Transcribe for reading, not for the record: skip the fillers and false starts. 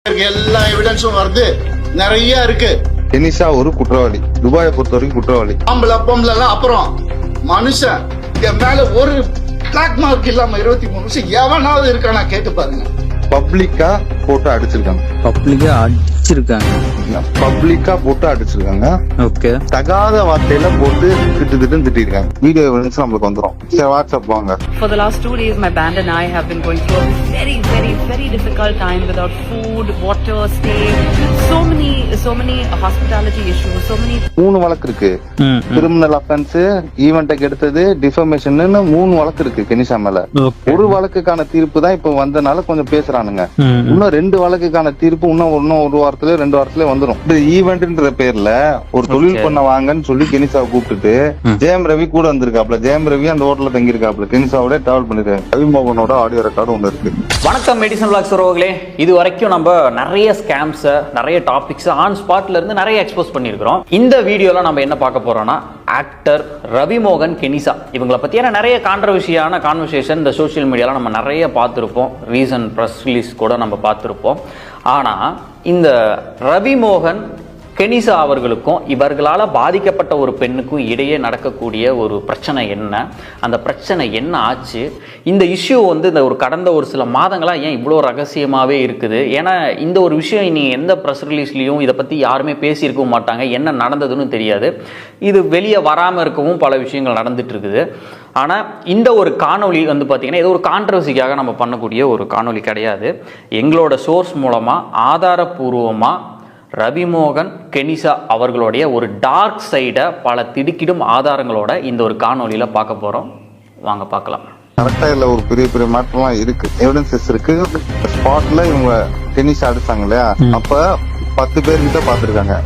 எல்லா எவிடன்ஸும் வருது, நிறைய இருக்கு. கெனிஷா ஒரு குற்றவாளி, துபாயை பொறுத்த வரைக்கும் குற்றவாளி. பொம்பளை அப்புறம் மனுஷன் என் மேல ஒரு பிளாக் மார்க் இல்லாம 23 வருஷம் எவனாவது இருக்கானா கேட்டு பாருங்க. பப்ளிக்கா போட்டு அடிச்சிருக்காங்க. பப்ளிக்கா போட்டு அடிச்சிருக்காங்க. ஓகே. தகாத வார்த்தையில போட்டு திட்டிருக்காங்க. வீடியோ எவிடன்ஸ் நம்மளுக்கு வந்துரும். சரி, வாட்ஸ்அப் வாங்க. For the last 2 days, my band and I have been going through a very, very, very difficult time without food, water, stay, so many hospitality issues, so many. 3 வழக்கு இருக்கு. Criminal offence, ஈவென்ட்டை கெடுத்தது, defamation 3 வழக்கு இருக்கு Kenisha மேல. ஒரு வழக்குக்கான தீர்ப்பு தான் இப்ப வந்தனால கொஞ்சம் பேசுறானுங்க. இன்னும் 2 வழக்குக்கான தீர்ப்பு இன்னும் ஒரு வாரத்துல 2 வாரத்துல வந்துரும். இந்த ஈவென்ட்ன்ற பேர்ல ஒரு தொழில் பண்ண வாங்கன்னு சொல்லி கெனிஷாவை கூப்பிட்டுட்டு ஜெயம் ரவி கூட வந்திருக்காப்ல. ஜெயம் ரவி அந்த ஹோட்டல்ல தங்கி இருக்காப்ல. கெனிஷாவோட டிராவல் பண்ணிருக்காங்க. ரவி மோகனோட ஆடியோ ரெக்கார்டு ஒண்ணு இருக்கு. வணக்கம் மெடிசன் விளாக்ஸ் உறவுகளே. இது வரைக்கும் நம்ம நிறைய ஸ்கேம்ஸ், நிறைய டாபிக்ஸ் ஆன் ஸ்பாட்ல இருந்து நிறைய எக்ஸ்போஸ் பண்ணியிருக்கிறோம். இந்த வீடியோல நம்ம என்ன பார்க்க போறோம்னா, ஆக்டர் ரவி மோகன், கெனிஷா இவங்களை பத்தியான நிறைய கான்ட்ரவர்சியான கான்வர்சேஷன் இந்த சோசியல் மீடியால நம்ம நிறைய பார்த்துருப்போம். ரீசன்ட் ப்ரெஸ் ரிலீஸ் கூட நம்ம பார்த்துருப்போம். ஆனா இந்த ரவி மோகன், கெனிஷா அவர்களுக்கும் இவர்களால் பாதிக்கப்பட்ட ஒரு பெண்ணுக்கும் இடையே நடக்கக்கூடிய ஒரு பிரச்சனை என்ன, அந்த பிரச்சனை என்ன ஆச்சு, இந்த இஷ்யூ வந்து இந்த கடந்த ஒரு சில மாதங்களாக ஏன் இவ்வளோ ரகசியமாகவே இருக்குது? ஏன்னா இந்த ஒரு விஷயம் இனி எந்த ப்ரெஸ் ரிலீஸ்லையும் இதை பற்றி யாருமே பேசியிருக்கவும் மாட்டாங்க. என்ன நடந்ததுன்னு தெரியாது. இது வெளியே வராமல் இருக்கவும் பல விஷயங்கள் நடந்துட்டு இருக்குது. ஆனால் இந்த ஒரு காணொலி வந்து பார்த்திங்கன்னா ஏதோ ஒரு கான்ட்ரவர்சிக்காக நம்ம பண்ணக்கூடிய ஒரு காணொலி கிடையாது. எங்களோட சோர்ஸ் மூலமாக ஆதாரபூர்வமாக ரவி மோகன், கெனிஷா அவர்களுடைய ஒரு டார்க் சைடை பல திடுக்கிடும் ஆதாரங்களோட இந்த ஒரு காணொலியில பார்க்க போறோம். வாங்க பார்க்கலாம். கரெக்டா இல்ல, ஒரு பெரிய மாற்றம்லாம் இருக்கு. எவிடன்சஸ் இருக்கு. ஸ்பாட்ல இவங்க கெனிஷா அடிச்சாங்க இல்லையா, அப்ப 10 பேர் கிட்ட பாத்துருக்காங்க.